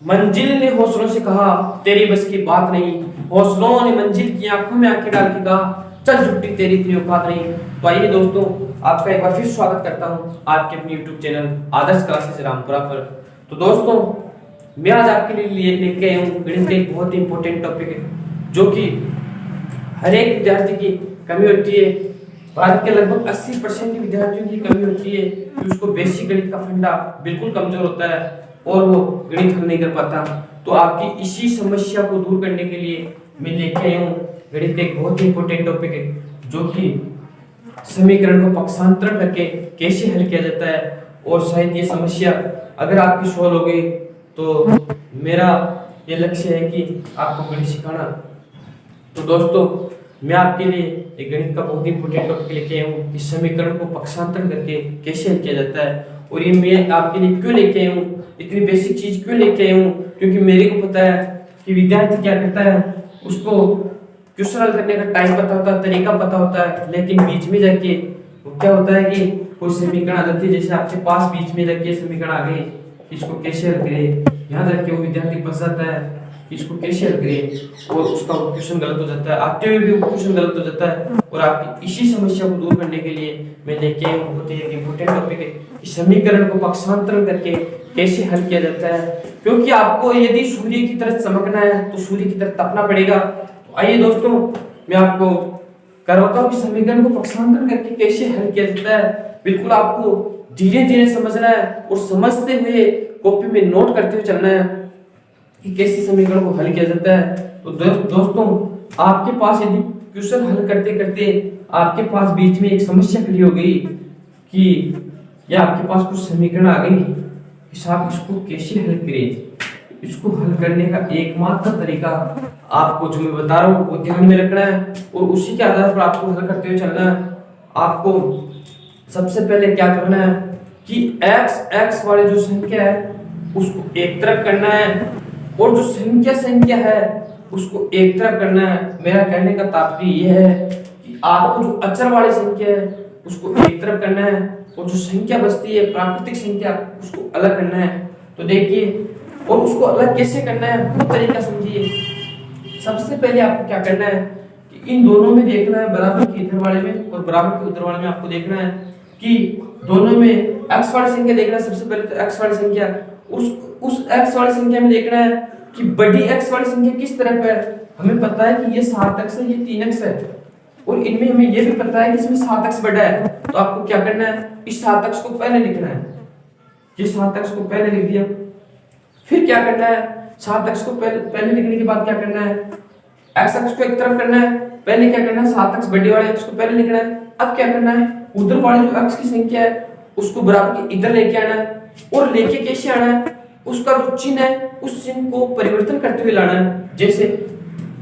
मंजिल ने हौसलों से कहा तेरी बस की बात नहीं। हौसलों ने मंजिल की आंखों में आंखें डाल के कहा चल झुट्टी तेरी इतनी औकात नहीं। तो आइए दोस्तों, आपका एक बार फिर स्वागत करता हूं आपके अपने YouTube चैनल आदर्श क्लासेस रामपुरा पर। तो दोस्तों, मैं आज आपके लिए लेके आया हूँ गणित का एक बहुत ही इंपॉर्टेंट टॉपिक है जो कि हर एक विद्यार्थी की कमी होती है। भारत के लगभग 80% विद्यार्थियों की कमी होती है कि उसको बेसिक गणित का फंडा बिल्कुल कमजोर होता है और वो गणित हल नहीं कर पाता। तो आपकी इसी समस्या को दूर करने के लिए मैं लेके आया हूँ गणित का एक बहुत ही इंपॉर्टेंट टॉपिक है जो कि समीकरण को पक्षांतरण करके कैसे हल किया जाता है। और शायद ये समस्या अगर आपकी सॉल्व हो गई तो मेरा ये लक्ष्य है कि आपको गणित सिखाना। तो दोस्तों, मैं आपके लिए एक गणित का बहुत ही इंपॉर्टेंट टॉपिक लेके आया हूँ कि समीकरण को पक्षांतरण करके कैसे हल किया जाता है। और ये मैं आपके लिए क्यों लेके आया हूँ, इतनी बेसिक चीज क्यों लेके आया हूँ, क्योंकि मेरे को पता है कि विद्यार्थी क्या करता है, उसको क्वेश्चन हल करने का टाइम पता होता है, तरीका पता होता है, लेकिन बीच में जाके क्या होता है कि कोई समीकरण आ जाती है, जैसे आपके पास बीच में जाके समीकरण आ गए, इसको कैसे हल करें, यहाँ जाके वो विद्यार्थी फंस जाता है इसको कैसे हल करें और उसका क्वेश्चन गलत हो जाता है, आते हुए भी क्वेश्चन गलत हो जाता है। और आपकी इसी समस्या को दूर करने के लिए मैं लेके आया हूँ बहुत ही इंपॉर्टेंट टॉपिक है कि समीकरण को पक्षांतरण करके कैसे हल किया जाता है। क्योंकि आपको यदि सूर्य की तरफ चमकना है तो सूर्य की तरफ तपना पड़ेगा। तो आइए दोस्तों, मैं आपको करवाता हूँ कि समीकरण को पक्षांतरण करके कैसे हल किया जाता है। बिल्कुल आपको धीरे धीरे समझना है और समझते हुए कॉपी में नोट करते हुए चलना है कि कैसे समीकरण को हल किया जाता है। तो दोस्तों, आपके पास यदि क्वेश्चन हल करते करते आपके पास बीच में एक समस्या खड़ी हो गई कि या आपके पास कुछ समीकरण आ गई कि साहब इसको कैसे हल करें, इसको हल करने का एकमात्र तरीका आपको जो मैं बता रहा हूँ वो ध्यान में रखना है और उसी के आधार पर आपको हल करते हुए चलना है। आपको सबसे पहले क्या करना है कि x वाली जो संख्या है उसको एक तरफ करना है और जो संख्या है उसको एक तरफ करना है। मेरा कहने का तात्पर्य यह है कि आपको जो अचर वाली संख्या है उसको एक तरफ करना है और जो संख्या बचती है प्राकृतिक संख्या उसको अलग करना है। तो देखिए, और उसको अलग कैसे करना है वो तरीका समझिए। सबसे पहले आपको क्या करना है कि इन दोनों में देखना है, बराबर के इधर वाले में और बराबर के उधर वाले में आपको देखना है कि दोनों में x वाली संख्या देखना है। सबसे पहले तो x वाली संख्या, उस x वाली संख्या में देखना है कि बड़ी x वाली संख्या किस तरफ है। हमें पता है कि ये 7x है, ये 3x है और इनमें हमें ये भी पता है कि इसमें 7x बड़ा है। तो आपको क्या करना है, इस 7x को पहले लिखना है। ये 7x को पहले लिख दिया, फिर क्या करना है, 7x को पहले लिखने के बाद क्या करना है, x को एक तरफ करना है। पहले क्या करना है, 7x बड़े वाले x को पहले लिखना है। अब क्या करना है, उधर वाले जो x की संख्या है उसको बराबर के इधर लेके आना है और लेके कैसे आना है, उसका जो चिन्ह है उस चिन्ह को परिवर्तन करते हुए लाना है। जैसे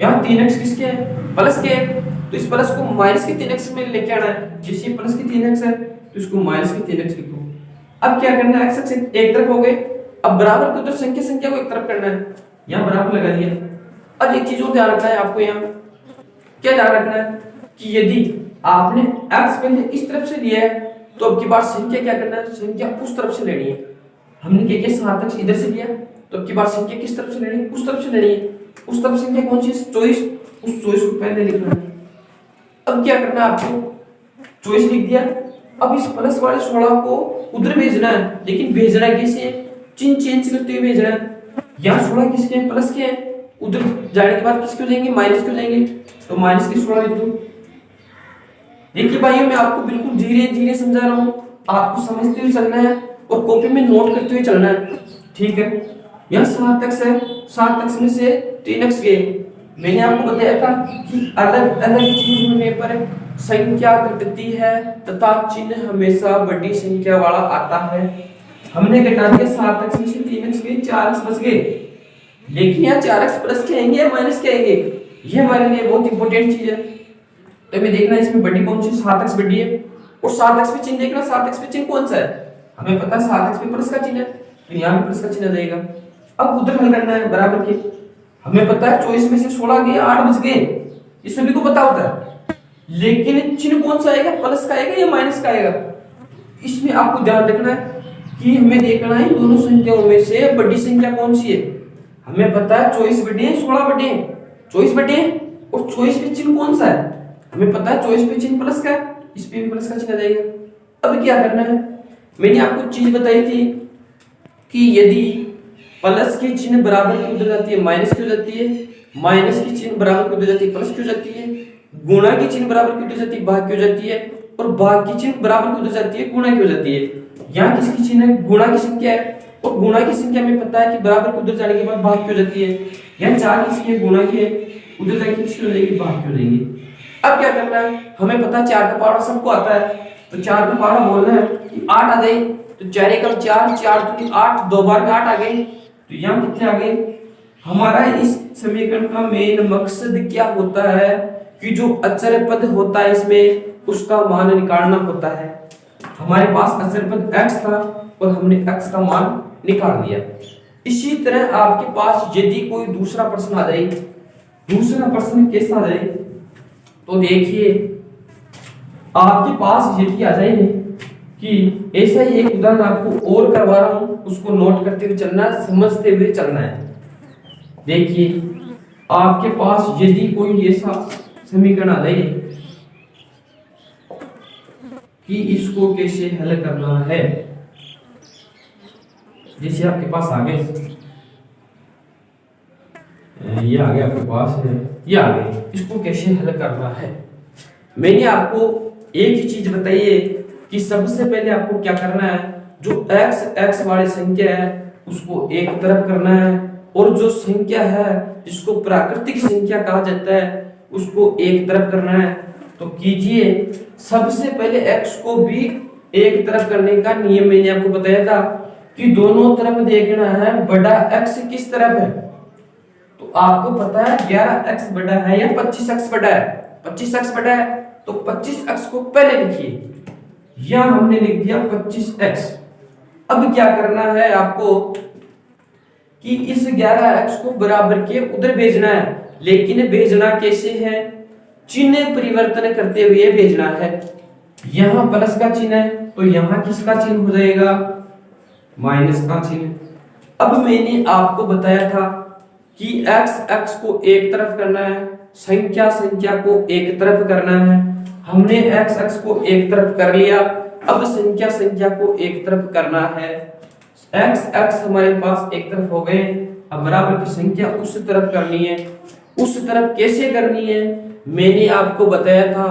यहाँ 3x किसके है, प्लस के है, तो इस प्लस को माइनस के 3x में लेके आना है। जैसे प्लस के 3x है तो इसको माइनस के 3x लिखो। अब क्या करना है, x एक तरफ हो गए, अब बराबर के उधर संख्या को एक तरफ करना है, यहाँ बराबर लगा दिया। अब एक चीज और ध्यान रखना है आपको, यहाँ क्या ध्यान रखना है कि यदि आपने x पहले इस तरफ से लिया है तो अब की बार संख्या क्या करना है, संख्या उस तरफ से लेनी है। हमने क्या किया, 7x इधर से लिया तो अब की बार संख्या किस तरफ से लेनी है, उस तरफ से लेनी है। उस तरफ संख्या कौन सी है, 24, उस 24 को पहले लिखना है। अब क्या करना है, आपको 24 लिख दिया। अब इस प्लस वाले 16 को उधर भेजना है, लेकिन भेजना कैसे, चिन्ह चेंज करते हुए भेजना है। यहाँ 16 किसके हैं, प्लस के हैं, उधर जाने के बाद किसके हो जाएंगे, माइनस के हो जाएंगे। तो माइनस के 16 लिख दो। देखिए भाइयों, मैं आपको बिल्कुल धीरे धीरे समझा रहा हूँ, आपको समझते हुए चलना है और कॉपी में नोट करते हुए चलना है, ठीक है। यहाँ 7x है, 7x में से 3x गए। मैंने आपको बताया था कि अलग अलग चीज होने पर संख्या घटती है तथा चिन्ह हमेशा बड़ी संख्या वाला आता है। हमने घटा दिया, 7x में से 3x गए, 4x बच गए। लेकिन यहाँ 4x प्लस के आएंगे या माइनस के आएंगे, ये हमारे लिए बहुत इंपॉर्टेंट चीज है। तो हमें देखना है इसमें बड़ी कौन सी, 7x बड़ी है और 7x पे चिन्ह देखना, 7x पे चिन्ह कौन सा है, हमें पता है 7x पे प्लस का चिन्ह है तो यहाँ पे प्लस का चिन्ह जाएगा। अब उधर हल करना है बराबर के, हमें पता है 24 में से 16 गए, 8 बच गए, ये सभी को पता होता है। लेकिन चिन्ह कौन सा आएगा, प्लस का आएगा या माइनस का आएगा। इसमें आपको ध्यान रखना है कि हमें देखना है दोनों संख्याओं में से बड़ी संख्या कौन सी है। हमें पता है 24/16 24 और 24 पे चिन्ह कौन सा है, हमें पता है 24 पे चिन्ह प्लस का है, इस पे भी प्लस का चिन्ह आ जाएगा। अब क्या करना है, मैंने आपको चीज बताई थी कि यदि प्लस की चिन्ह बराबर की उधर जाती है माइनस की हो जाती है, माइनस की चिन्ह बराबर की उधर जाती है प्लस की हो जाती है, गुणा की चिन्ह बराबर की उधर जाती है भाग की हो जाती है, और भाग की चिन्ह बराबर की उधर जाती है गुणा की हो जाती है। यहाँ किसकी चिन्ह है, गुणा की संख्या है, और गुणा की संख्या में पता है कि बराबर की उधर जाने के बाद भाग की हो जाती है। यहाँ 4 किसकी है, गुणा की है, उधर जाके किसकी हो जाएगी, भाग की हो जाएगी। अब क्या करना है, हमें पता है 4 का पहाड़ा सबको आता है, तो 4 का पहाड़ा बोलना है कि 8 आ जाए, तो 4 एकम 4, 4 दूनी 8, 2 बार में 8 आ गए, तो यहाँ कितने आ गए। हमारा इस समीकरण का मेन मकसद क्या होता है कि जो अचर पद होता है इसमें उसका मान निकालना होता है। हमारे पास अचर पद x था और हमने x का मान निकाल लिया। इसी तरह आपके पास यदि कोई दूसरा प्रश्न आ जाए, दूसरा प्रश्न कैसा आ जाए, तो देखिए आपके पास यदि आ जाए कि ऐसा ही एक उदाहरण आपको और करवा रहा हूं, उसको नोट करते हुए चलना है, समझते हुए चलना है। देखिए आपके पास यदि कोई ऐसा समीकरण आ जाए कि इसको कैसे हल करना है, जैसे आपके पास आगे ये आ गया, आपके पास है ये आ गए, इसको कैसे हल करना है। मैंने आपको एक ही चीज बताई है कि सबसे पहले आपको क्या करना है, जो x वाली संख्या है उसको एक तरफ करना है, और जो संख्या है जिसको प्राकृतिक संख्या कहा जाता है उसको एक तरफ करना है। तो कीजिए, सबसे पहले x को भी एक तरफ करने का नियम मैंने आपको बताया था कि दोनों तरफ देखना है बड़ा x किस तरफ है। तो आपको पता है 11x बड़ा है या 25x बड़ा है, 25x बड़ा है, तो 25x को पहले लिखिए, यहां हमने लिख दिया 25x। अब क्या करना है आपको कि इस 11x को बराबर के उधर भेजना है, लेकिन भेजना कैसे है, चिन्ह परिवर्तन करते हुए भेजना है। यहां प्लस का चिन्ह है तो यहां किसका चिन्ह हो जाएगा, माइनस का चिन्ह। अब मैंने आपको बताया था कि x को एक तरफ करना है, संख्या को एक तरफ करना है। हमने x को एक तरफ कर लिया, अब संख्या को एक तरफ करना है। x हमारे पास एक तरफ हो गए, अब बराबर की संख्या उस तरफ करनी है। उस तरफ कैसे करनी है, मैंने आपको बताया था,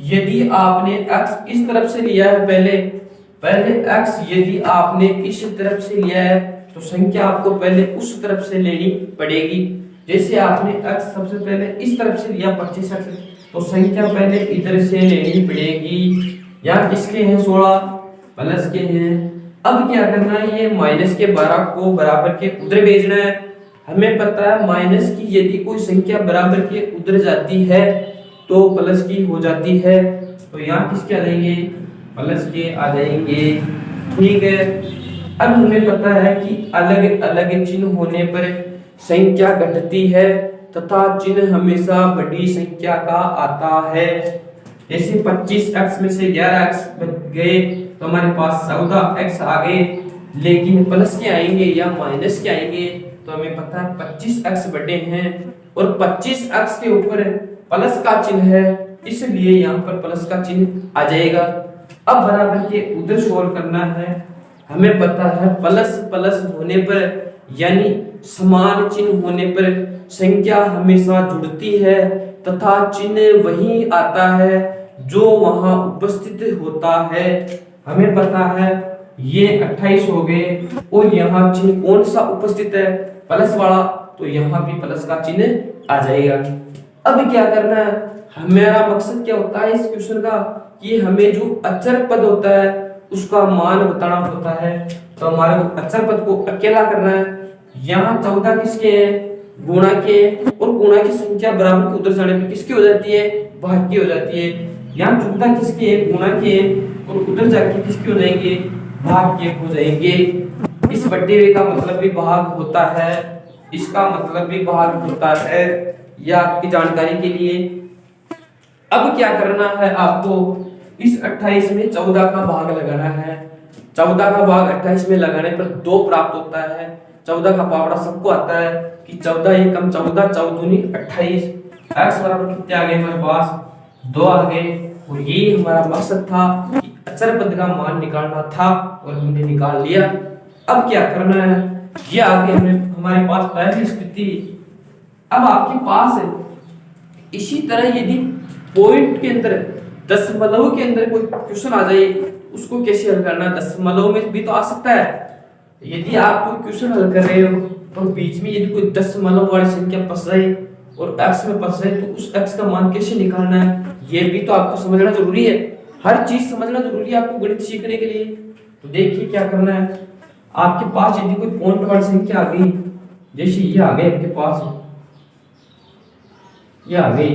यदि आपने x इस तरफ से लिया है, पहले x यदि आपने इस तरफ से लिया है तो संख्या आपको पहले उस तरफ से लेनी पड़ेगी। जैसे आपने x सबसे पहले इस तरफ से लिया 25x, तो संख्या पहले इधर से लेनी पड़ेगी। यहाँ किसके हैं 16, प्लस के हैं। अब क्या करना है, ये माइनस के 12 को बराबर के उधर भेजना है। हमें पता है माइनस की यदि कोई संख्या बराबर के उधर जाती है तो प्लस की हो जाती है, तो यहाँ किसके आ जाएंगे, प्लस के आ जाएंगे। ठीक है, अब हमें पता है कि अलग अलग चिन्ह होने पर संख्या घटती है तथा चिन्ह हमेशा बड़ी संख्या का आता है। जैसे 25x में से 11x बच गए तो हमारे पास 14x आ गए, लेकिन प्लस के आएंगे या माइनस के आएंगे, तो हमें पता है 25x बटे हैं और 25x के ऊपर प्लस का चिन्ह है, इसलिए यहाँ पर प्लस का चिन्ह आ जाएगा। अब बराबर के उधर सोल्व करना है। हमें पता है प्लस प्लस होने पर यानी समान चिन्ह होने पर संख्या हमेशा जुड़ती है तथा चिन्ह वही आता है जो वहां उपस्थित होता है। हमें पता है ये 28 हो गए और यहाँ चिन्ह कौन सा उपस्थित है, प्लस वाला, तो यहाँ भी प्लस का चिन्ह आ जाएगा। अब क्या करना है, हमारा मकसद क्या होता है इस क्वेश्चन का कि हमें जो अचर पद होता है उसका मान बताना होता है। तो हमारे अचर पद को अकेला करना है। यहाँ 14 किसके हैं, गुणा के, और गुणा की संख्या बराबर के उधर जाने पर किसकी हो जाती है, भाग की हो जाती है। यहाँ 14 किसके हैं, गुणा के, और उधर जाके किसके हो जाएंगे, भाग के हो जाएंगे। इस बटे हुए का मतलब भी भाग होता है, इसका मतलब भी भाग होता है, यह आपकी जानकारी के लिए। अब क्या करना है आपको, इस 28 में 14 का भाग लगाना है। 14 का भाग 28 में लगाने पर 2 प्राप्त होता है। 14 का पावड़ा सबको आता है कि 14 एकम 14, 14 दूनी 28। एक्स बराबर कितने आ गए हमारे पास 2 आ गए। और ये हमारा मकसद था कि अचर पद का मान निकालना था और हमने निकाल लिया। अब क्या करना है, ये आगे हमारे पास पहली स्थिति। अब आपके पास है इसी तरह यदि पॉइंट के अंदर दशमलव के अंदर कोई क्वेश्चन आ जाए उसको कैसे हल करना, दशमलव में भी तो आ सकता है। यदि आप कोई क्वेश्चन हल कर रहे हो और बीच में यदि कोई दशमलव वाली संख्या फंस जाए और एक्स में फंस जाए तो उस एक्स का मान कैसे निकालना है ये भी तो आपको समझना जरूरी है। हर चीज समझना जरूरी है आपको गणित सीखने के लिए। तो देखिए क्या करना है, आपके पास यदि कोई पॉइंट वाली संख्या आ गई, जैसे ये आ गई आपके पास, ये आ गई,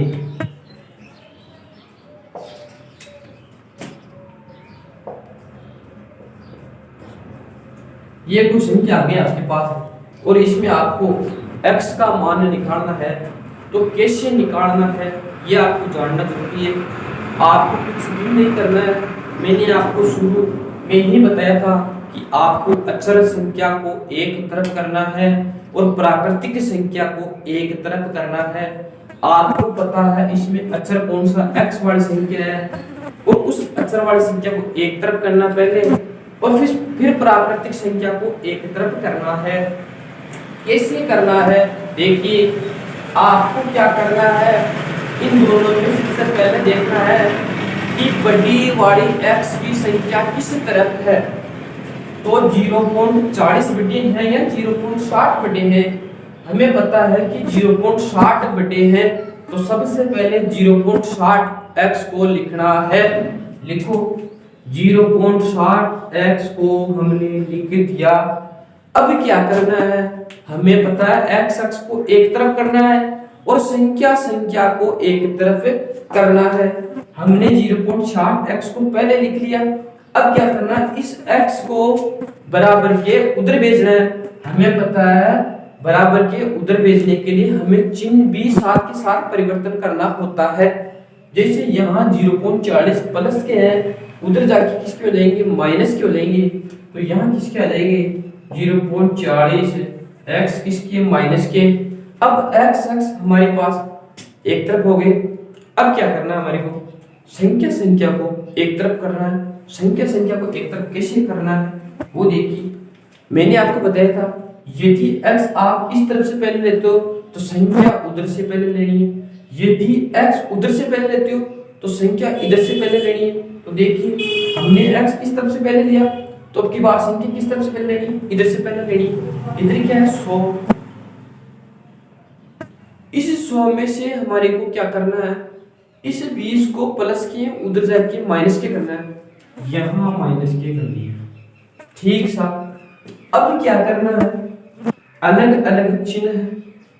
ये कुछ संख्या आ गई आपके पास और इसमें आपको x का मान निकालना है। तो कैसे निकालना है ये आपको जानना जरूरी है। आपको कुछ भी नहीं करना है। मैंने आपको शुरू में ही बताया था कि आपको अचर संख्या को एक तरफ करना है और प्राकृतिक संख्या को एक तरफ करना है। आपको पता है इसमें अचर कौन सा x वाली संख्या है और उस अचर वाली संख्या को एक तरफ करना पहले और फिर प्राकृतिक संख्या को एक तरफ करना है। कैसे करना है देखिए, आपको क्या करना है, इन दोनों में सबसे पहले देखना है कि बड़ी वाली x की संख्या किस तरफ है। तो 0.40 बटे है या 0.60 बटे है। हमें पता है कि 0.60 बटे है तो सबसे पहले 0.60 x को लिखना है। लिखो 0.60 x को हमने लिख दिया। अब क्या करना है, हमें पता है x अक्ष को एक तरफ करना है और संख्या को एक तरफ करना है। हमने 0.60 x को पहले लिख लिया। अब क्या करना है, इस x को बराबर के उधर भेजना है। हमें पता है बराबर के उधर भेजने के लिए हमें चिन्ह भी साथ के साथ परिवर्तन करना होता है। जैसे यहाँ 0.40 प्लस के हैं, उधर जाके किसके हो जाएंगे, माइनस के हो जाएंगे। तो यहाँ किसके आ जाएंगे 0.40 x किसके, माइनस के। अब x हमारे पास एक तरफ हो गए। अब क्या करना है, हमारे को संख्या को एक तरफ करना है। संख्या को एक तरफ कैसे करना है वो देखिए, मैंने आपको बताया था यदि x आप इस तरफ से पहले लेते हो तो संख्या उधर से पहले लेनी है। यदि x उधर से पहले लेते हो तो संख्या इधर से पहले लेनी है। तो देखिए हमने x इस तरफ से पहले लिया तो अब की बार संख्या किस तरफ से पहले लेनी, इधर से पहले लेनी। इधर क्या है 100। इस 100 में से हमारे को क्या करना है, इस 20 को प्लस के उधर जाके माइनस के करना है। यहाँ माइनस के कर दिया, ठीक सा। अब क्या करना है, अलग अलग चिन्ह है,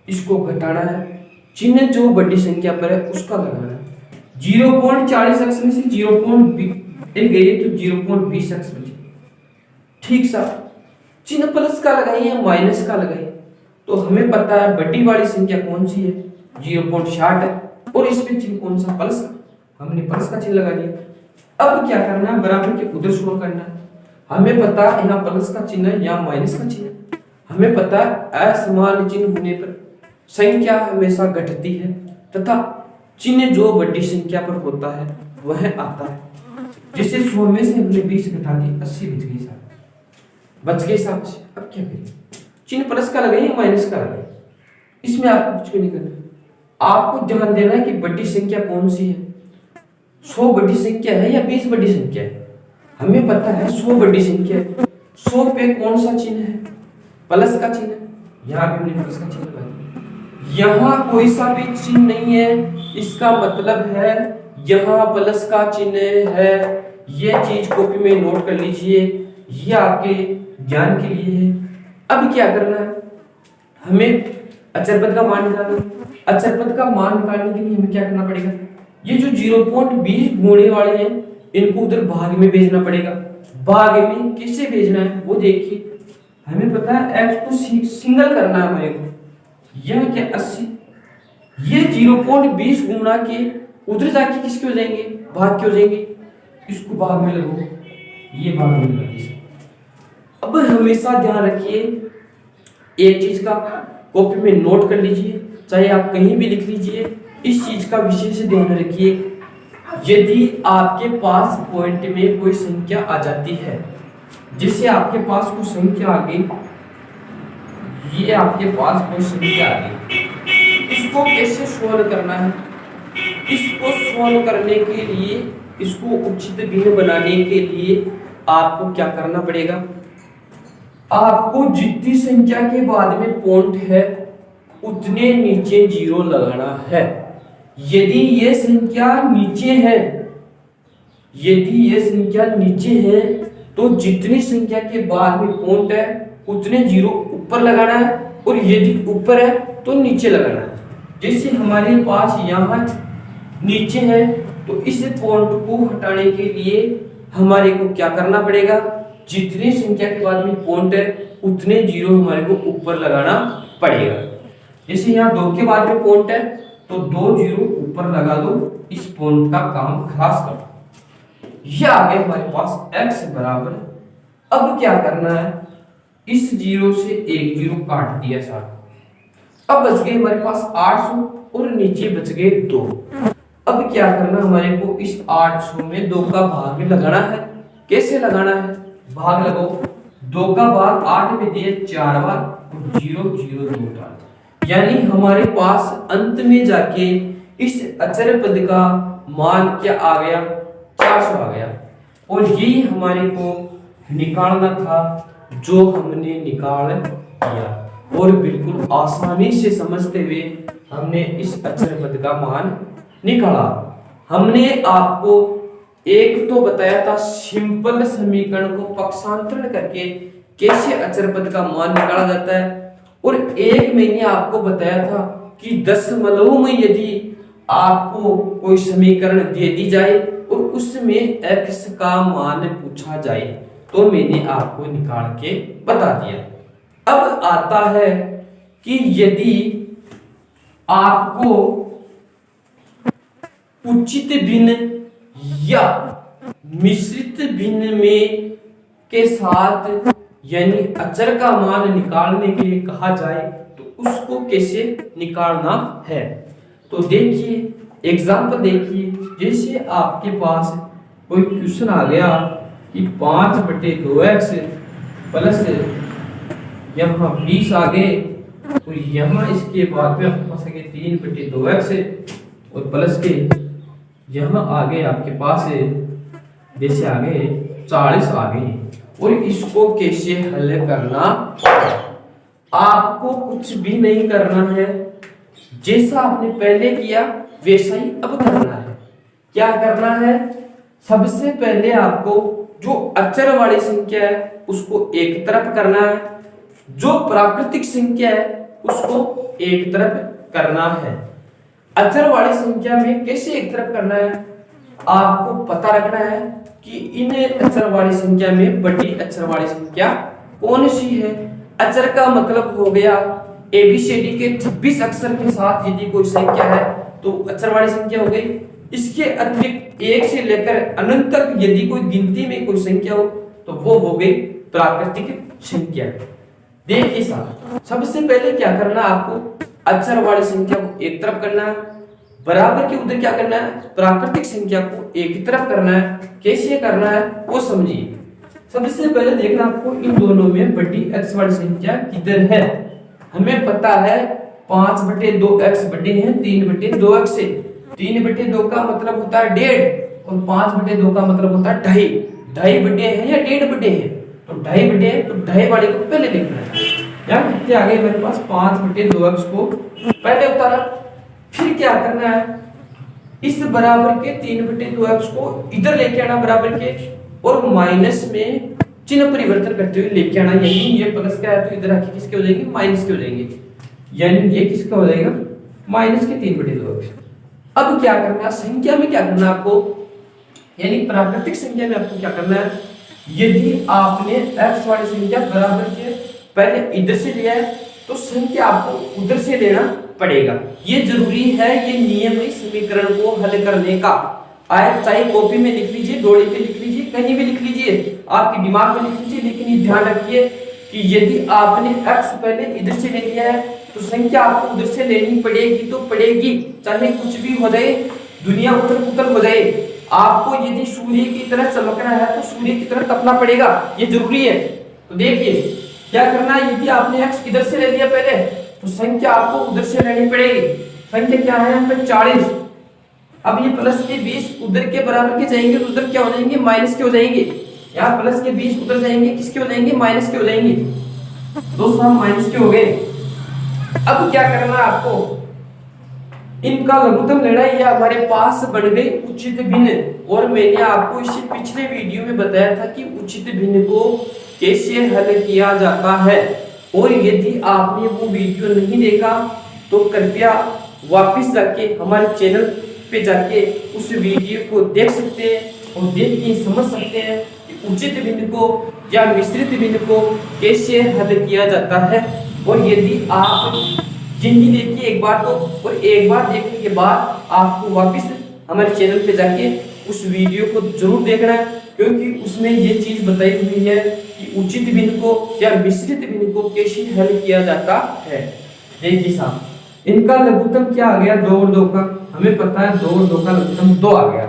इसको घटाना है। चिन्ह जो बड़ी संख्या पर है उसका लगाना है। 0.40 x में से 0.20 गए तो 0.20 x बचे, ठीक सा। चिन्ह प्लस का लगाइए या माइनस का लगाइए। तो हमें पता है बड़ी वाली संख्या कौन सी है, 0.60 है और इसमें चिन्ह कौन सा, प्लस का। हमने प्लस का चिन्ह लगा दिया। अब क्या करना है, बराबर के उधर शुरू करना है। हमें पता है यहाँ प्लस का चिन्ह है, यहाँ माइनस का चिन्ह है। हमें पता है असमान चिन्ह होने पर संख्या हमेशा घटती है तथा चिन्ह जो बड़ी संख्या पर होता है वह आता है। जैसे 100 में से हमने 20 घटा दी, 80 बच गए साहब। अब क्या करें, चिन्ह प्लस का लगाइए या माइनस का लगाइए, इसमें आपको कुछ भी नहीं करना। आपको ध्यान देना है कि बड़ी संख्या कौन सी है, 100 बड़ी संख्या है या 20 बड़ी संख्या है। हमें पता है 100 बड़ी संख्या है। 100 पे कौन सा चिन्ह है, प्लस का चिन्ह है। यहाँ भी हमने प्लस का चिन्ह लगाया। यहाँ कोई सा भी चिन्ह नहीं है, इसका मतलब है यहाँ प्लस का चिन्ह है। ये चीज कॉपी में नोट कर लीजिए, ये आपके ज्ञान के लिए है। अब क्या करना है, हमें अचर पद का मान निकालना है। अचर पद का मान निकालने के लिए हमें क्या करना पड़ेगा, ये जो 0.20 गुणे वाले हैं इनको उधर भाग में भेजना पड़ेगा। भाग में किससे भेजना है वो देखिए। हमें पता है x को सिंगल करना है हमें को। यह क्या 80, ये 0.20 गुना के उधर जाके किसके हो जाएंगे, भाग के हो जाएंगे। इसको भाग में लगो, ये भाग में लगा। अब हमेशा ध्यान रखिए एक चीज का कॉपी में नोट कर लीजिए, चाहे आप कहीं भी लिख लीजिए। इस चीज का विशेष ध्यान रखिए, यदि आपके पास पॉइंट में कोई संख्या आ जाती है, जैसे आपके पास कोई संख्या आ गई, ये आपके पास कोई संख्या आ गई, इसको कैसे सॉल्व करना है? इसको सॉल्व करने के लिए, इसको उचित भिन्न बनाने के लिए आपको क्या करना पड़ेगा? आपको जितनी संख्या के बाद में पॉइंट है उतने नीचे जीरो लगाना है। यदि ये संख्या नीचे है, यदि ये संख्या नीचे है तो जितनी संख्या के बाद में पॉइंट है उतने जीरो ऊपर लगाना है, और यदि ऊपर है तो नीचे लगाना है। जैसे हमारे पास यहाँ नीचे है तो इस पॉइंट को हटाने के लिए हमारे को क्या करना पड़ेगा? जितनी संख्या के बाद में पॉइंट है उतने जीरो हमारे को ऊपर लगाना पड़ेगा। जैसे यहाँ 2 के बाद में पॉइंट है तो 2 जीरो ऊपर लगा दो, इस पॉइंट का काम खास कर। यह आ गया हमारे पास x बराबर। अब क्या करना है? इस जीरो से एक जीरो काट दिया साथ। अब बच गए हमारे पास 800 और नीचे बच गए 2। अब क्या करना हमारे को? इस 800 में 2 का भाग लगाना है। कैसे लगाना है? भाग लगाओ, 2 का भाग 8 में दिए 4 बार और 0 0 2 बार, यानी हमारे पास अंत में जाके इस अचर पद का मान क्या आ गया? 400 आ गया। और यही हमारे को निकालना था, जो हमने निकाल दिया। और बिल्कुल आसानी से समझते हुए हमने इस अचर पद का मान निकाला। हमने आपको एक तो बताया था सिंपल समीकरण को पक्षांतरण करके कैसे अचर पद का मान निकाला जाता है, और एक मैंने आपको बताया था कि दशमलव में यदि आपको कोई समीकरण दे दी जाए और उसमें x का मान पूछा जाए तो मैंने आपको निकाल के बता दिया। अब आता है कि यदि आपको उचित भिन्न या मिश्रित भिन्न में के साथ यानी अचर का मान निकालने के लिए कहा जाए तो उसको कैसे निकालना है। तो देखिए एग्जांपल देखिए, जैसे आपके पास कोई क्वेश्चन आ गया कि 5/2x प्लस यहाँ 20 आ गए, तो यहाँ इसके बाद में आपके पास आ गए 3/2x और प्लस के यहाँ आ गए आपके पास जैसे आ गए 40 आ गए। और इसको कैसे हल करना? आपको कुछ भी नहीं करना है, जैसा आपने पहले किया वैसा ही अब करना है। क्या करना है? सबसे पहले आपको जो अचर वाली संख्या है उसको एक तरफ करना है, जो प्राकृतिक संख्या है उसको एक तरफ करना है। अचर वाली संख्या में कैसे एक तरफ करना है? आपको पता रखना है कि इन अचर वाली संख्या में बड़ी अचर वाली संख्या कौन सी है। अचर का मतलब हो गया ABCD के 26 अक्षर के साथ यदि कोई संख्या है तो अचर वाली संख्या हो गई। इसके अतिरिक्त 1 से लेकर अनंत तक यदि कोई गिनती में कोई संख्या हो तो वो हो गई प्राकृतिक संख्या। देखिए साहब, सबसे पहले क्या करना आपको? अचर वाली संख्या को एक तरफ करना है, बराबर के उधर क्या करना है? प्राकृतिक संख्या को एक तरफ करना है। कैसे करना है वो समझिए। सबसे पहले देखना आपको इन दोनों में बड़ी x वाली संख्या किधर है। हमें पता है 5/2x बड़े हैं 3/2x से। 3/2 का मतलब होता है 1.5 और 5/2 का मतलब होता है 2.5। 2.5 बड़े हैं या 1.5 बड़े हैं? तो 2.5 बड़े हैं, तो 2.5 वाले को पहले लिखना है। यहाँ कितने आ गए मेरे पास? 5/2x को पहले उतारा। फिर क्या करना है? इस बराबर के 3/2x को इधर लेके आना बराबर के, और माइनस में चिन्ह परिवर्तन करते हुए लेके आना। यानी ये प्लस का है तो इधर आके किसके हो जाएंगे? माइनस के हो जाएंगे। यानी ये किसका हो जाएगा? माइनस के 3/2x। अब क्या करना है? संख्या में क्या करना है आपको? यानी प्राकृतिक संख्या में आपको क्या करना है? यदि आपने x वाली संख्या बराबर के पहले इधर से लिया है तो संख्या आपको उधर से लेना पड़ेगा। ये जरूरी है, ये नियम है समीकरण को हल करने का। आए चाहे कॉपी में लिख लीजिए, डोरी पे लिख लीजिए, कहीं भी लिख लीजिए, आपके दिमाग में लिख लीजिए, लेकिन ये ध्यान रखिए कि यदि आपने x पहले इधर से ले लिया है तो संख्या आपको उधर से लेनी पड़ेगी तो पड़ेगी, चाहे कुछ भी हो जाए, दुनिया उथल पुथल हो जाए। आपको यदि सूर्य की तरह चमकना है तो सूर्य की तरह तपना पड़ेगा, ये जरूरी है। तो देखिए क्या करना है, यदि आपने x इधर से ले लिया पहले तो संख्या आपको उधर से लेनी पड़ेगी। संख्या क्या है यहाँ पे 40। अब ये प्लस के 20 उधर के बराबर के जाएंगे तो उधर क्या हो जाएंगे, माइनस के हो जाएंगे। यहाँ प्लस के 20 उधर जाएंगे, किसके हो जाएंगे, माइनस के हो जाएंगे। दोस्तों हम माइनस के हो गए। अब क्या करना है आपको, इनका लघुत्तम लेना, ये हमारे पास बन गई उचित भिन्न। और मैंने आपको इससे पिछले वीडियो में बताया था कि उचित भिन्न को कैसे हल किया जाता है। और यदि आपने वो वीडियो नहीं देखा तो कृपया वापस जाके हमारे चैनल पे जाके उस वीडियो को देख सकते हैं और देख के समझ सकते हैं कि उचित भिन्न को या मिश्रित भिन्न को कैसे हल किया जाता है। और यदि आप जिंदगी देखिए एक बार तो, और एक बार देखने के बाद आपको वापस हमारे चैनल पे जाके उस वीडियो को जरूर देखना है, क्योंकि उसमें ये चीज बताई हुई है कि उचित भिन्न को या मिश्रित भिन्न को कैसे हल किया जाता है। देखिए साहब, इनका लघुत्तम क्या आ गया, 2 और 2 का, हमें पता है 2 और 2 का लघुत्तम 2 आ गया।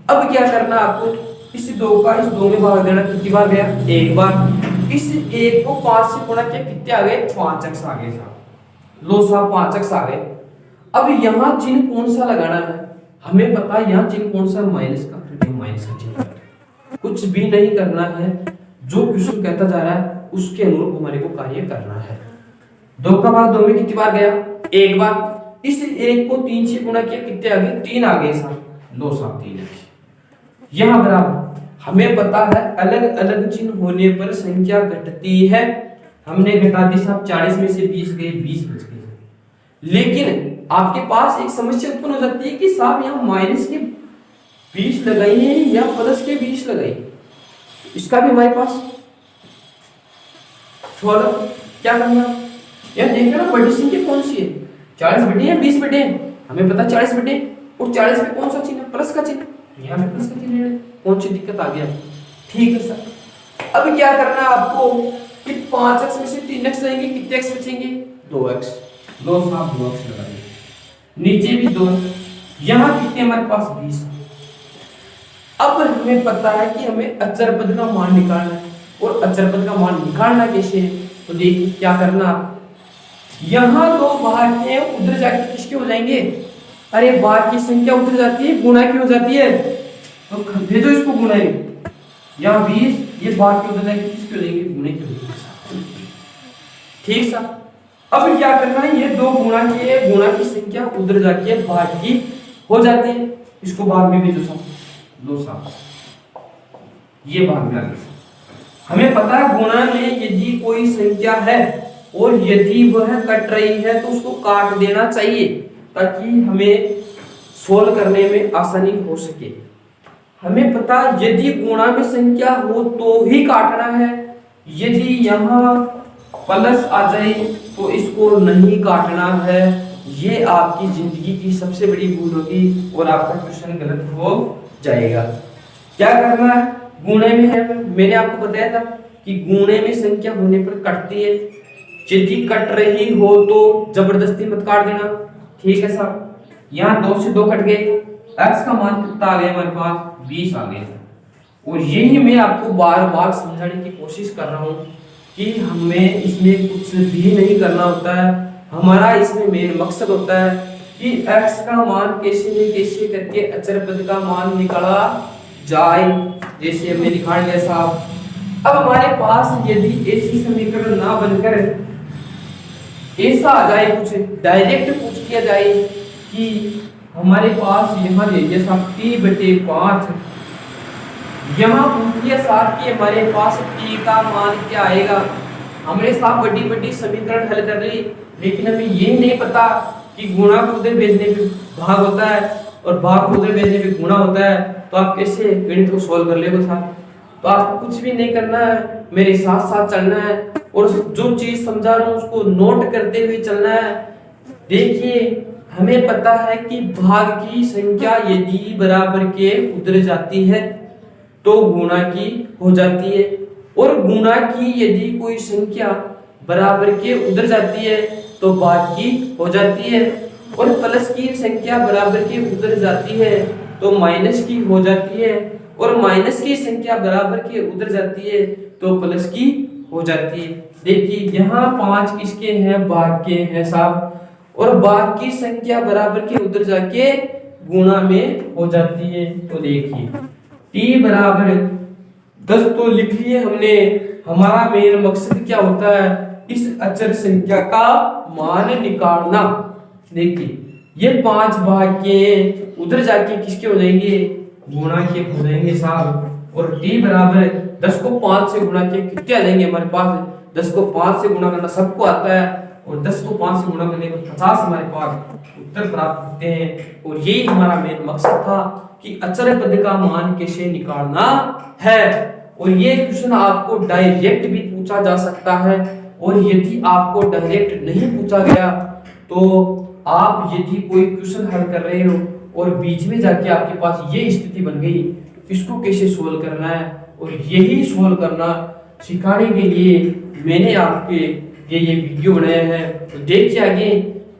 अब क्या करना आपको, इस 2 का इस 2 में भाग देना, कितनी बार गया, 1 बार। इस 1 को 5 से गुणा किया, कितने आ गए, 5x आ गए साहब। लो साहब 5x आ गए। अब यहाँ चिन्ह कौन सा लगाना है, हमें पता है यहाँ चिन्ह कौन सा, माइनस का, फिर माइनस का चिन्ह। कुछ भी नहीं करना है, जो क्वेश्चन कहता जा रहा है उसके अनुरूप हमारे को कार्य करना है। 2 का भाग 2 में कितनी बार गया, 1 बार। इस 1 को 3 से गुणा किया, कितने आ गए, 3 आ गए साहब। लो साहब 3x। यहाँ बराबर हमें पता है अलग अलग चिन्ह होने पर संख्या घटती है। हमने घटा दी साहब, 40 में से 20 गए, 20 बच गए। लेकिन आपके पास एक समस्या उत्पन्न हो जाती है कि साहब यहाँ माइनस के 20 लगाई है या प्लस के 20 लगाई, इसका भी हमारे पास थोड़ा क्या करना, यार देखना ना बड़ी संख्या कौन सी है, 40 बटे या 20 बटे। हमें पता 40 बटे, और 40 में कौन सा चिन्ह, प्लस का चिन्ह, यहाँ पे प्लस का चिन्ह है। कौन सी दिक्कत आ गया, ठीक है सर। अब क्या करना है आपको कि 5x में से 3x जाएंगे, कितने x बचेंगे, 2x। लो साहब 2x लगाइए, नीचे भी 2, यहाँ कितने हमारे पास 20। अब हमें पता है कि हमें अचर पद का मान निकालना है, और अचर पद का मान निकालना कैसे है, तो देखिए क्या करना, यहाँ 2 भाग के उधर जाके किसके हो जाएंगे, अरे भाग की संख्या उधर जाती है, गुणा की हो जाती है, तो भेजो इसको गुणा। यहाँ 20, ये भाग के उधर जाके किसके हो जाएंगे, गुणे के हो जाएंगे। ठीक सा। अब क्या करना है, ये 2 गुणा के, गुणा की संख्या उधर जाके भाग की हो जाती है, इसको भाग में भेजो साहब। लो साहब ये भाग में आ गया। हमें पता है गुणा में यदि कोई संख्या है और यदि वह कट रही है तो उसको काट देना चाहिए, ताकि हमें सोल्व करने में आसानी हो सके। हमें पता यदि गुणा में संख्या हो तो ही काटना है, यदि यहाँ प्लस आ जाए तो इसको नहीं काटना है। ये आपकी जिंदगी की सबसे बड़ी भूल होगी और आपका क्वेश्चन गलत हो जाएगा। क्या करना है, गुणे में है, मैंने आपको बताया था कि गुणे में संख्या होने पर कटती है, यदि कट रही हो तो जबरदस्ती मत काट देना। ठीक है साहब, यहाँ 2 से 2 कट गए, x का मान कितना आ गया हमारे पास, 20 आ गए। और यही मैं आपको बार बार समझाने की कोशिश कर रहा हूँ कि हमें इसमें कुछ भी नहीं करना होता है। हमारा इसमें मेन मकसद होता है कि x का मान कैसे न कैसे करके अचर पद का मान निकाला जाए, जैसे हमने दिखा दिया साहब। अब हमारे पास यदि ऐसी समीकरण ना बनकर ऐसा आ जाए, कुछ डायरेक्ट पूछ किया जाए कि हमारे पास यहाँ दे दिया साहब t/5, यहाँ पूछ लिया साहब कि हमारे पास t का मान क्या आएगा। हमने साहब बड़ी बड़ी समीकरण हल कर ली, लेकिन हमें ये नहीं पता कि गुणा को उधर भेजने पे भाग होता है और भाग को उधर भेजने पे गुणा होता है, तो आप कैसे गणित को सॉल्व कर लेंगे साहब। तो आपको कुछ भी नहीं करना है, मेरे साथ साथ चलना है और जो चीज समझा रहा हूँ उसको नोट करते हुए चलना है। देखिए हमें पता है कि भाग की संख्या यदि बराबर के उधर जाती है तो गुणा की हो जाती है, और गुणा की यदि कोई संख्या बराबर के उधर जाती है तो भाग की हो जाती है, और प्लस की संख्या बराबर के उधर जाती है तो माइनस की हो जाती है, और माइनस की संख्या बराबर के उधर जाती है तो प्लस की हो जाती है। देखिए यहाँ 5 किसके हैं, भाग के हैं साहब, और भाग की संख्या बराबर के उधर जाके गुणा में हो जाती है। तो देखिए t बराबर 10 तो लिख लिए हमने। हमारा मेन मकसद क्या होता है, इस अचर संख्या का मान निकालना। देखिए ये 5 भाग के उधर जाके किसके हो जाएंगे, गुणा के हो जाएंगे साहब। और t बराबर 10 को 5 से गुणा किया कितने आ जाएंगे हमारे पास, 10 को 5 से गुणा करना सबको आता है, और 10 को 5 से गुणा करने पर 50 हमारे पास उत्तर प्राप्त होते हैं। और यही हमारा मेन मकसद था कि अचर पद का मान कैसे निकालना है। और ये क्वेश्चन आपको डायरेक्ट भी पूछा जा सकता है, और यदि आपको डायरेक्ट नहीं पूछा गया तो आप यदि कोई क्वेश्चन हल कर रहे हो और बीच में जाके आपके पास ये स्थिति बन गई, इसको कैसे सोल्व करना है, और यही सोल्व करना सिखाने के लिए मैंने आपके ये वीडियो बनाया है। तो देखिए आगे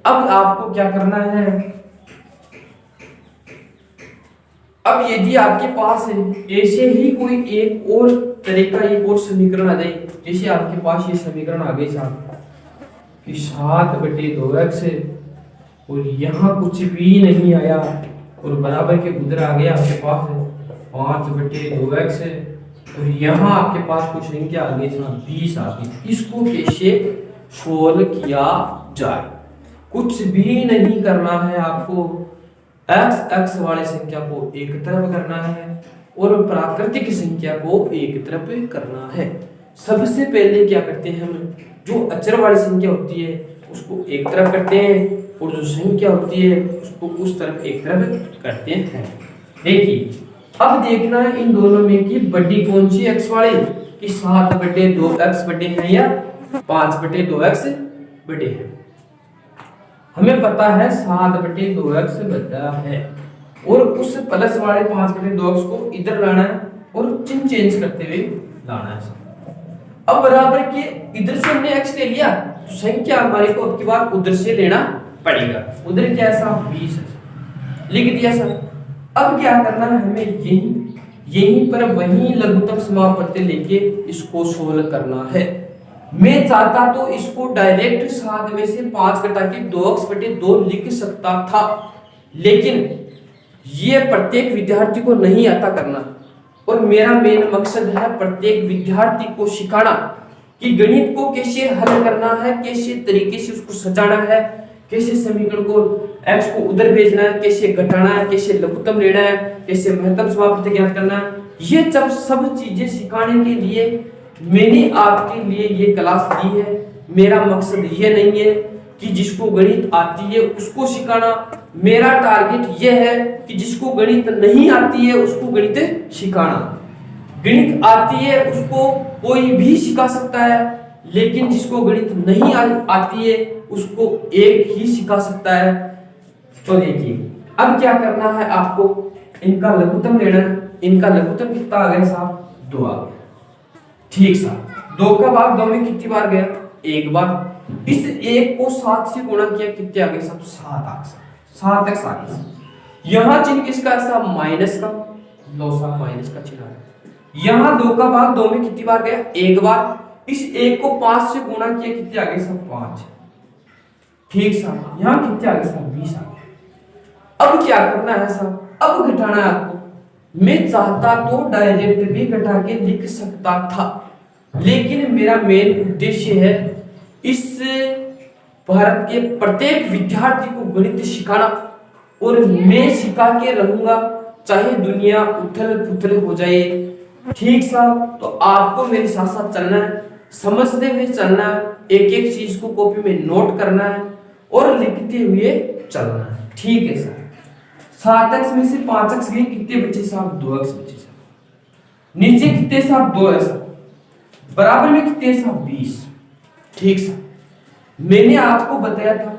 अब आपको क्या करना है। अब यदि आपके पास ऐसे ही कोई एक और तरह का एक और समीकरण आ जाए, जैसे आपके पास ये समीकरण आ गई साहब कि 7/2x और यहाँ कुछ भी नहीं आया, और बराबर के उधर आ गया आपके पास 5/2x, और यहाँ आपके पास कुछ संख्या आ गई 20 आ गई। इसको कैसे सोल्व किया जाए, कुछ भी नहीं करना है आपको। x वाले संख्या को एक तरफ करना है और प्राकृतिक संख्या को एक तरफ करना है। सबसे पहले क्या करते हैं हम, जो अचर वाली संख्या होती है उसको एक तरफ करते हैं, और जो संख्या होती है उसको उस तरफ एक तरफ करते हैं। देखिए अब देखना है इन दोनों में कि बड़ी कौन सी x वाली, कि 7/2x बड़े हैं या 5/2x बड़े हैं। हमें पता है 7/2x बड़ा है, और उस प्लस वाले 5/2x को इधर लाना है और चिन्ह चेंज करते हुए लाना है। अब बराबर के इधर से हमने x ले लिया, तो संख्या हमारे को अब की बार उधर से लेना पड़ेगा। उधर क्या है साहब 20 लिख दिया सर। अब क्या करना है हमें, यहीं पर वही लघुत्तम समापत्ति लेके इसको सोल्व करना है। मैं चाहता तो इसको डायरेक्ट 7 में से 5 घटा के 2x/2 लिख सकता था, लेकिन ये प्रत्येक विद्यार्थी को नहीं आता करना, और मेरा मेन मकसद है प्रत्येक विद्यार्थी को सिखाना कि गणित को कैसे हल करना है, कैसे तरीके से उसको सजाना है, कैसे समीकरण को x को उधर भेजना है, कैसे घटाना है, कैसे लघुत्तम लेना है, कैसे महत्तम समापत्ति ज्ञात करना है। ये जब सब चीजें सिखाने के लिए मैंने आपके लिए ये क्लास दी है। मेरा मकसद ये नहीं है कि जिसको गणित आती है उसको सिखाना, मेरा टारगेट ये है कि जिसको गणित नहीं आती है उसको गणित सिखाना। गणित आती है उसको कोई भी सिखा सकता है, लेकिन जिसको गणित नहीं आती है उसको एक ही सिखा सकता है। तो देखिए अब क्या करना है आपको, इनका लघुत्तम लेना है। इनका लघुत्तम कितना आ गया साहब, 2 आ गया। ठीक साहब, 2 का भाग 2 में कितनी बार गया, एक बार। इस 1 को 7 से गुणा किया कितने आ गए साहब, 7x आ गया। यहाँ चिन्ह किसका है साहब, माइनस का, लो साहब माइनस का चिन्ह आ गया। यहाँ 2 का भाग 2 में कितनी बार गया, एक बार। इस 1 को 5 से गुणा किया कितने आ गए साहब, 5। ठीक साहब, यहाँ कितने आ गए साहब, 20 आ गए। अब क्या करना है साहब, अब घटाना है आपको। मैं चाहता तो डायरेक्ट भी घटा के लिख सकता था, लेकिन मेरा मेन उद्देश्य है इस भारत के प्रत्येक विद्यार्थी को गणित सिखाना, और मैं सिखा के रहूंगा चाहे दुनिया उथल पुथल हो जाए। ठीक साहब, तो आपको मेरे साथ साथ चलना है, समझते हुए चलना है, एक एक चीज को कॉपी में नोट करना है और लिखते हुए चलना है। ठीक है सर। 7x में से 5x गए, कितने बचे साहब, 2x बचे साहब। नीचे कितने साहब, 2 है साहब। बराबर में कितने साहब, 20। ठीक साहब, मैंने आपको बताया था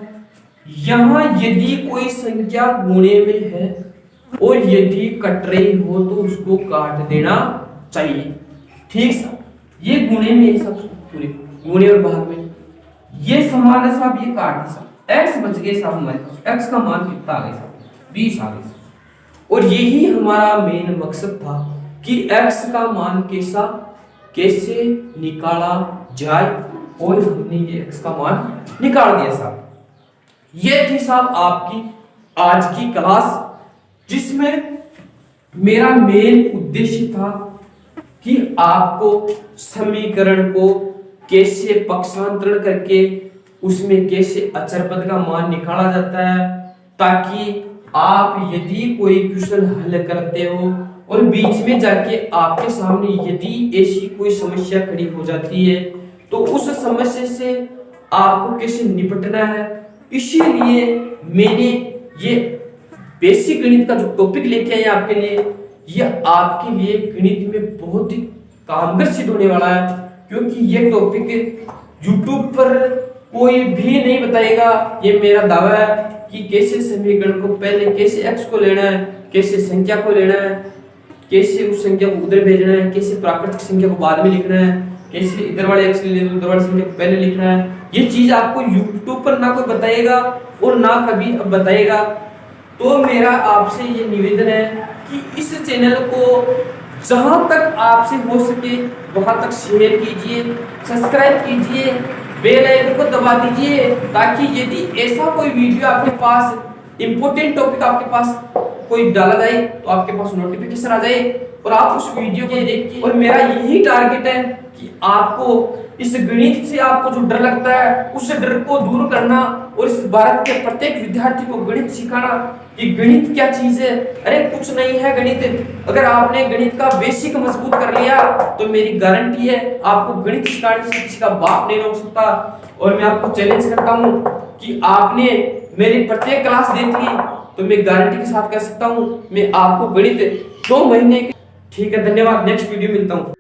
यहां यदि कोई संख्या गुणे में है और यदि कट रही हो तो उसको काट देना चाहिए। ठीक साहब, ये गुणे में ये सब पूरे गुणे और भाग में ये समान है साहब, ये काट दी साहब, एक्स बच गए साहब हमारे पास, एक्स का मान कितना आ गया साहब 20 आ गया। और यही हमारा मेन मकसद था कि एक्स का मान कैसे निकाला जाए, और हमने ये एक्स का मान निकाल दिया साहब। ये थी साहब आपकी आज की क्लास, जिसमें मेरा मेन उद्देश्य था कि आपको समीकरण को कैसे पक्षांतरण करके उसमें कैसे अचर पद का मान निकाला जाता है, ताकि आप यदि कोई क्वेश्चन हल करते हो और बीच में जाके आपके सामने यदि ऐसी कोई समस्या खड़ी हो जाती है तो उस समस्या से आपको कैसे निपटना है, इसीलिए मैंने ये बेसिक गणित का जो टॉपिक लेके आए आपके लिए, ये आपके लिए गणित में बहुत ही कामगर सिद्ध होने वाला है, क्योंकि ये टॉपिक YouTube पर कोई भी नहीं बताएगा। ये मेरा दावा है कि कैसे समीकरण को पहले कैसे x को लेना है, कैसे संख्या को लेना है, कैसे उस संख्या को उधर भेजना है, कैसे प्राकृतिक संख्या को बाद में लिखना है, कैसे इधर वाले x ले उधर वाली संख्या को पहले लिखना है। ये चीज आपको YouTube पर ना कोई बताएगा और ना कभी अब बताएगा। तो मेरा आपसे ये निवेदन है कि इस चैनल को जहां तक आपसे हो सके वहां तक शेयर कीजिए, सब्सक्राइब कीजिए, बेल आइकन को दबा दीजिए, ताकि यदि ऐसा कोई वीडियो आपके पास इंपॉर्टेंट टॉपिक आपके पास कोई डाला जाए तो आपके पास नोटिफिकेशन आ जाए और आप उस वीडियो को देखिए। और मेरा यही टारगेट है कि आपको इस गणित से आपको जो डर लगता है उस डर को दूर करना और इस भारत के प्रत्येक विद्यार्थी को गणित सिखाना कि गणित क्या चीज है। अरे कुछ नहीं है गणित, अगर आपने गणित का बेसिक मजबूत कर लिया तो मेरी गारंटी है आपको गणित सिखाने से किसी का बाप नहीं रोक सकता। और मैं आपको चैलेंज करता हूं कि आपने मेरी प्रत्येक क्लास देख ली तो मैं गारंटी के साथ कह सकता हूं मैं आपको गणित 2 महीने। ठीक है, धन्यवाद, नेक्स्ट वीडियो मिलता हूं।